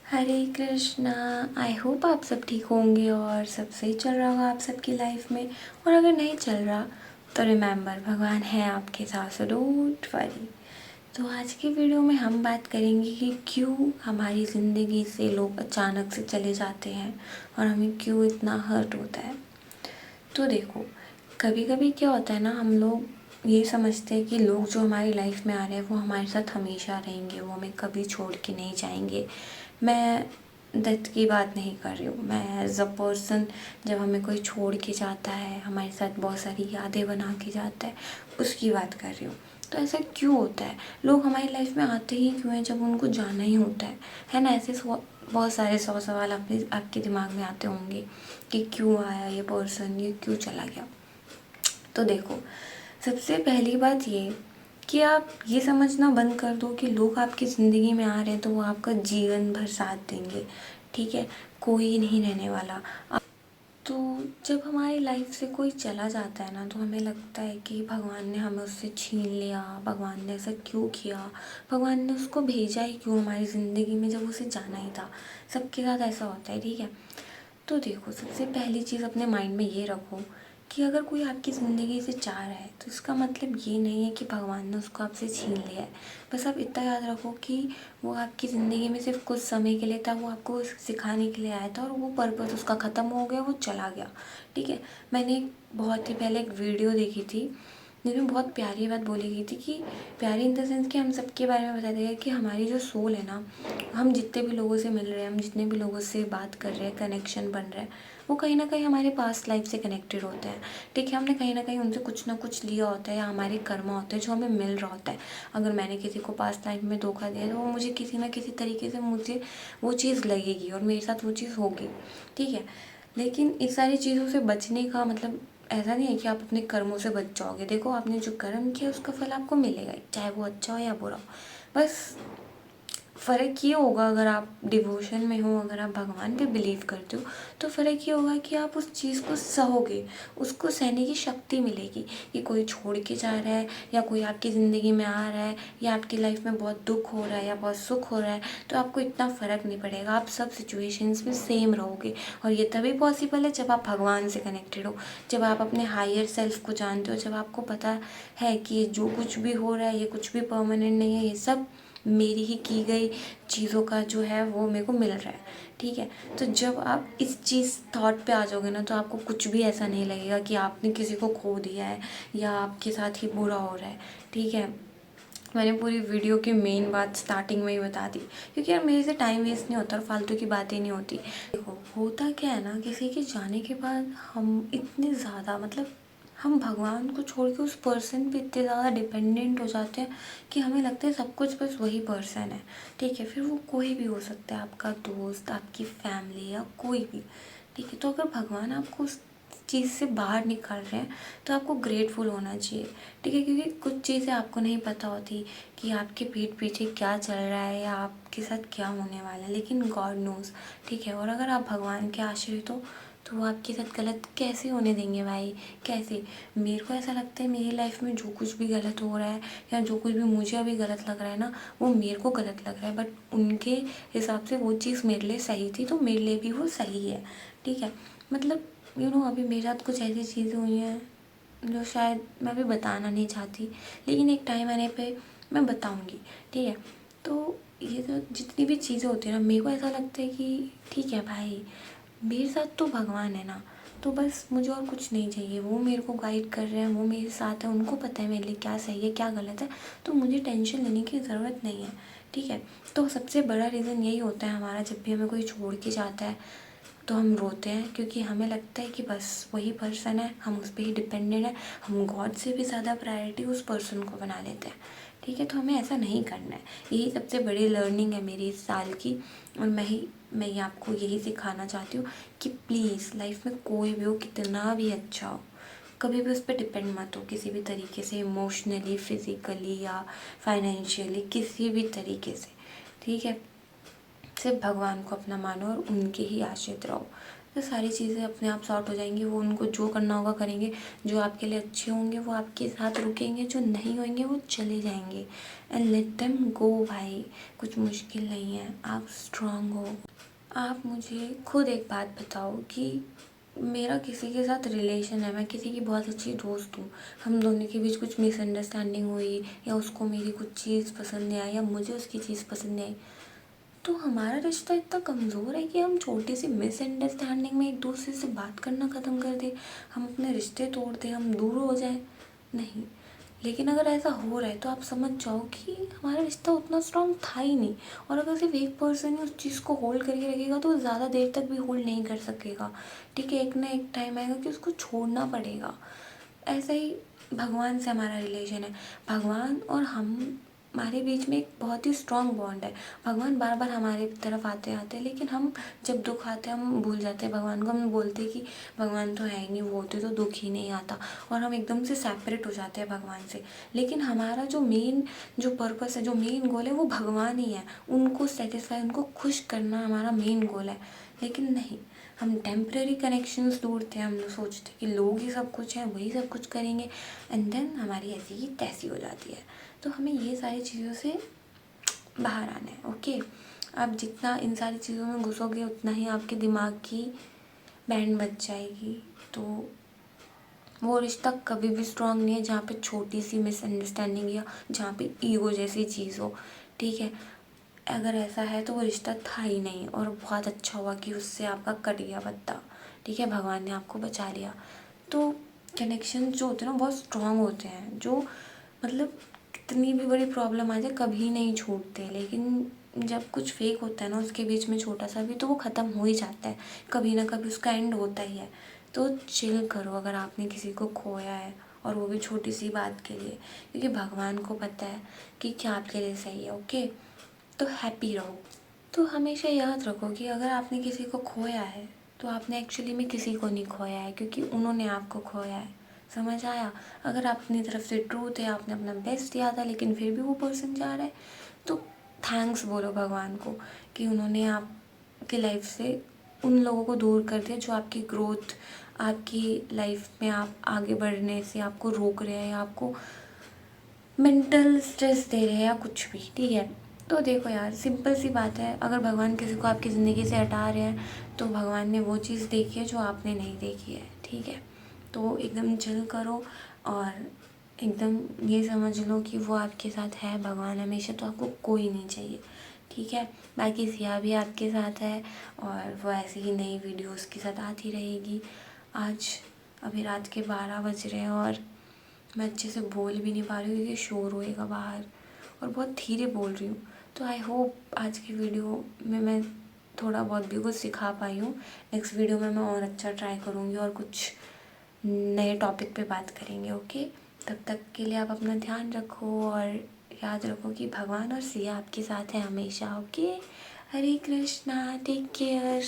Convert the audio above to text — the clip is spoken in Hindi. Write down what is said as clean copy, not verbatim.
हरे कृष्णा। आई होप आप सब ठीक होंगे और सब सही चल रहा होगा आप सबकी लाइफ में। और अगर नहीं चल रहा तो रिमेंबर, भगवान है आपके साथ, सो डोंट वरी। तो आज की वीडियो में हम बात करेंगे कि क्यों हमारी ज़िंदगी से लोग अचानक से चले जाते हैं और हमें क्यों इतना हर्ट होता है। तो देखो, कभी कभी क्या होता है ना, हम लोग ये समझते हैं कि लोग जो हमारी लाइफ में आ रहे हैं वो हमारे साथ हमेशा रहेंगे, वो हमें कभी छोड़ के नहीं जाएंगे। मैं डेथ की बात नहीं कर रही हूँ, मैं एज अ पर्सन, जब हमें कोई छोड़ के जाता है, हमारे साथ बहुत सारी यादें बना के जाता है, उसकी बात कर रही हूँ। तो ऐसा क्यों होता है, लोग हमारी लाइफ में आते ही क्यों हैं जब उनको जाना ही होता है ना। ऐसे बहुत सारे 100 सवाल आपके दिमाग में आते होंगे कि क्यों आया ये पर्सन, ये क्यों चला गया। तो देखो, सबसे पहली बात ये कि आप ये समझना बंद कर दो कि लोग आपकी ज़िंदगी में आ रहे हैं तो वो आपका जीवन भर साथ देंगे। ठीक है, कोई नहीं रहने वाला। तो जब हमारी लाइफ से कोई चला जाता है ना, तो हमें लगता है कि भगवान ने हमें उससे छीन लिया, भगवान ने ऐसा क्यों किया, भगवान ने उसको भेजा ही क्यों हमारी ज़िंदगी में जब उसे जाना ही था। सबके साथ ऐसा होता है, ठीक है। तो देखो, सबसे पहली चीज़ अपने माइंड में ये रखो कि अगर कोई आपकी ज़िंदगी से जा रहा है तो इसका मतलब ये नहीं है कि भगवान ने उसको आपसे छीन लिया है। बस आप इतना याद रखो कि वो आपकी ज़िंदगी में सिर्फ कुछ समय के लिए था, वो आपको सिखाने के लिए आया था और वो पर्पस उसका ख़त्म हो गया, वो चला गया। ठीक है। मैंने बहुत ही पहले एक वीडियो देखी थी जिसमें बहुत प्यारी बात बोली गई थी, कि प्यारी इन द सेंस कि हम सबके बारे में बताया गया कि हमारी जो सोल है ना, हम जितने भी लोगों से मिल रहे हैं, हम जितने भी लोगों से बात कर रहे हैं, कनेक्शन बन रहा है, वो कहीं ना कहीं हमारे पास्ट लाइफ से कनेक्टेड होता है। ठीक है, हमने कहीं ना कहीं उनसे कुछ ना कुछ लिया होता है, या हमारे कर्म होते हैं जो हमें मिल रहा होता है। अगर मैंने किसी को पास्ट लाइफ में धोखा दिया तो वो मुझे किसी ना किसी तरीके से, मुझे वो चीज़ लगेगी और मेरे साथ वो चीज़ होगी। ठीक है, लेकिन इस सारी चीज़ों से बचने का मतलब ऐसा नहीं है कि आप अपने कर्मों से बच जाओगे। देखो, आपने जो कर्म किया उसका फल आपको मिलेगा ही, चाहे वो अच्छा हो या बुरा हो। बस फ़र्क ये होगा, अगर आप डिवोशन में हो, अगर आप भगवान पे बिलीव करते हो, तो फ़र्क ये होगा कि आप उस चीज़ को सहोगे, उसको सहने की शक्ति मिलेगी। कि कोई छोड़ के जा रहा है या कोई आपकी ज़िंदगी में आ रहा है या आपकी लाइफ में बहुत दुख हो रहा है या बहुत सुख हो रहा है, तो आपको इतना फ़र्क नहीं पड़ेगा, आप सब सिचुएशंस में सेम रहोगे। और ये तभी पॉसिबल है जब आप भगवान से कनेक्टेड हो, जब आप अपने हायर सेल्फ को जानते हो, जब आपको पता है कि जो कुछ भी हो रहा है ये कुछ भी परमानेंट नहीं है, ये सब मेरी ही की गई चीज़ों का जो है वो मेरे को मिल रहा है। ठीक है, तो जब आप इस चीज़ थॉट पे आ जाओगे ना, तो आपको कुछ भी ऐसा नहीं लगेगा कि आपने किसी को खो दिया है या आपके साथ ही बुरा हो रहा है। ठीक है, मैंने पूरी वीडियो की मेन बात स्टार्टिंग में ही बता दी, क्योंकि यार मेरे से टाइम वेस्ट नहीं होता और फालतू की बातें नहीं होती। देखो, होता क्या है ना, किसी के जाने के बाद हम इतने ज़्यादा, मतलब हम भगवान को छोड़ के उस पर्सन पे इतने ज़्यादा डिपेंडेंट हो जाते हैं कि हमें लगता है सब कुछ बस वही पर्सन है। ठीक है, फिर वो कोई भी हो सकता है, आपका दोस्त, आपकी फैमिली या कोई भी। ठीक है, तो अगर भगवान आपको उस चीज़ से बाहर निकाल रहे हैं तो आपको ग्रेटफुल होना चाहिए। ठीक है, क्योंकि कुछ चीज़ें आपको नहीं पता होती कि आपके पीठ पीछे क्या चल रहा है या आपके साथ क्या होने वाला है, लेकिन गॉड नोज़। ठीक है, और अगर आप भगवान के आश्रित हो तो वो आपके साथ गलत कैसे होने देंगे भाई, कैसे। मेरे को ऐसा लगता है मेरी लाइफ में जो कुछ भी गलत हो रहा है या जो कुछ भी मुझे अभी गलत लग रहा है ना, वो मेरे को गलत लग रहा है, बट उनके हिसाब से वो चीज़ मेरे लिए सही थी, तो मेरे लिए भी वो सही है। ठीक है, मतलब अभी मेरे साथ कुछ ऐसी चीज़ें हुई हैं जो शायद मैं अभी बताना नहीं चाहती, लेकिन एक टाइम आने पे मैं बताऊंगी। ठीक है, तो ये जो जितनी भी चीज़ें होती हैं ना, मेरे को ऐसा लगता है कि ठीक है भाई, मेरे साथ तो भगवान है ना, तो बस मुझे और कुछ नहीं चाहिए। वो मेरे को गाइड कर रहे हैं, वो मेरे साथ है, उनको पता है मेरे लिए क्या सही है क्या गलत है, तो मुझे टेंशन लेने की ज़रूरत नहीं है। ठीक है, तो सबसे बड़ा रीज़न यही होता है हमारा, जब भी हमें कोई छोड़ के जाता है तो हम रोते हैं, क्योंकि हमें लगता है कि बस वही पर्सन है, हम उस पर ही डिपेंडेंट है, हम गॉड से भी ज़्यादा प्रायोरिटी उस पर्सन को बना लेते हैं। ठीक है, तो हमें ऐसा नहीं करना है। यही सबसे बड़ी लर्निंग है मेरी इस साल की, और मैं आपको यही सिखाना चाहती हूँ कि प्लीज़ लाइफ में कोई भी हो, कितना भी अच्छा हो, कभी भी उस पर डिपेंड मत हो किसी भी तरीके से, इमोशनली, फिज़िकली या फाइनेंशियली, किसी भी तरीके से। ठीक है, सिर्फ भगवान को अपना मानो और उनके ही आश्रित रहो। तो सारी चीज़ें अपने आप सॉर्ट हो जाएंगी। वो उनको जो करना होगा करेंगे, जो आपके लिए अच्छे होंगे वो आपके साथ रुकेंगे, जो नहीं होंगे वो चले जाएंगे। एंड लेट देम गो भाई, कुछ मुश्किल नहीं है, आप स्ट्रांग हो। आप मुझे खुद एक बात बताओ कि मेरा किसी के साथ रिलेशन है, मैं किसी की बहुत अच्छी दोस्त हूँ, हम दोनों के बीच कुछ मिसअंडरस्टैंडिंग हुई या उसको मेरी कुछ चीज़ पसंद नहीं आई या मुझे उसकी चीज़ पसंद नहीं आई, तो हमारा रिश्ता इतना कमज़ोर है कि हम छोटी सी मिसअंडरस्टैंडिंग में एक दूसरे से बात करना ख़त्म कर दें, हम अपने रिश्ते तोड़ दें, हम दूर हो जाएं? नहीं। लेकिन अगर ऐसा हो रहा है तो आप समझ जाओ कि हमारा रिश्ता उतना स्ट्रांग था ही नहीं। और अगर सिर्फ एक पर्सन ही उस चीज़ को होल्ड करके रखेगा तो वो ज़्यादा देर तक भी होल्ड नहीं कर सकेगा। ठीक है, एक ना एक टाइम आएगा कि उसको छोड़ना पड़ेगा। ऐसा ही भगवान से हमारा रिलेशन है। भगवान और हमारे बीच में एक बहुत ही स्ट्रॉन्ग बॉन्ड है। भगवान बार बार हमारे तरफ आते आते, लेकिन हम जब दुख आते हैं हम भूल जाते हैं भगवान को। हम बोलते हैं कि भगवान तो है ही नहीं, वो होते तो दुख ही नहीं आता, और हम एकदम से सेपरेट हो जाते हैं भगवान से। लेकिन हमारा जो मेन जो पर्पस है, जो मेन गोल है, वो भगवान ही है। उनको सेटिस्फाई, उनको खुश करना हमारा मेन गोल है। लेकिन नहीं, हम टेम्प्रेरी कनेक्शंस ढूंढते हैं, हम लोग सोचते हैं कि लोग ही सब कुछ हैं, वही सब कुछ करेंगे, एंड देन हमारी ऐसी ही तैसी हो जाती है। तो हमें ये सारी चीज़ों से बाहर आना है। ओके, आप जितना इन सारी चीज़ों में घुसोगे उतना ही आपके दिमाग की बैंड बच जाएगी। तो वो रिश्ता कभी भी स्ट्रांग नहीं है जहाँ पे छोटी सी मिसअंडरस्टैंडिंग या जहाँ पे ईगो जैसी चीज़ हो। ठीक है, अगर ऐसा है तो वो रिश्ता था ही नहीं, और बहुत अच्छा हुआ कि उससे आपका कट गया पत्ता। ठीक है, भगवान ने आपको बचा लिया। तो कनेक्शन जो होते हैं ना बहुत स्ट्रांग होते हैं, जो मतलब कितनी भी बड़ी प्रॉब्लम आ जाए कभी नहीं छूटते। लेकिन जब कुछ फेक होता है ना उसके बीच में छोटा सा भी, तो वो ख़त्म हो ही जाता है, कभी ना कभी उसका एंड होता ही है। तो चिल करो अगर आपने किसी को खोया है, और वो भी छोटी सी बात के लिए, क्योंकि भगवान को पता है कि क्या आपके लिए सही है। ओके, तो हैप्पी रहो। तो हमेशा याद रखो कि अगर आपने किसी को खोया है तो आपने एक्चुअली में किसी को नहीं खोया है, क्योंकि उन्होंने आपको खोया है। समझ आया? अगर अपनी तरफ से ट्रूथ है, आपने अपना बेस्ट दिया था, लेकिन फिर भी वो पर्सन जा रहा है, तो थैंक्स बोलो भगवान को कि उन्होंने आपकी लाइफ से उन लोगों को दूर कर दिया जो आपकी ग्रोथ, आपकी लाइफ में आप आगे बढ़ने से आपको रोक रहे हैं, या आपको मेंटल स्ट्रेस दे रहे हैं, या कुछ भी। ठीक है, तो देखो यार, सिंपल सी बात है, अगर भगवान किसी को आपकी ज़िंदगी से हटा रहे हैं तो भगवान ने वो चीज़ देखी है जो आपने नहीं देखी है। ठीक है, तो एकदम चिल करो और एकदम ये समझ लो कि वो आपके साथ है भगवान हमेशा, तो आपको कोई नहीं चाहिए। ठीक है, बाकी सिया भी आपके साथ है, और वो ऐसी ही नई वीडियोस के साथ आती रहेगी। आज अभी रात के 12 बज रहे हैं और मैं अच्छे से बोल भी नहीं पा रही हूँ क्योंकि शोर होएगा बाहर, और बहुत धीरे बोल रही हूँ। तो आई होप आज की वीडियो में मैं थोड़ा बहुत भी कुछ सिखा पाई हूँ। नेक्स्ट वीडियो में मैं और अच्छा ट्राई करूँगी और कुछ नए टॉपिक पे बात करेंगे। ओके, तब तक के लिए आप अपना ध्यान रखो और याद रखो कि भगवान और सिया आपके साथ हैं हमेशा। ओके, हरे कृष्णा, टेक केयर।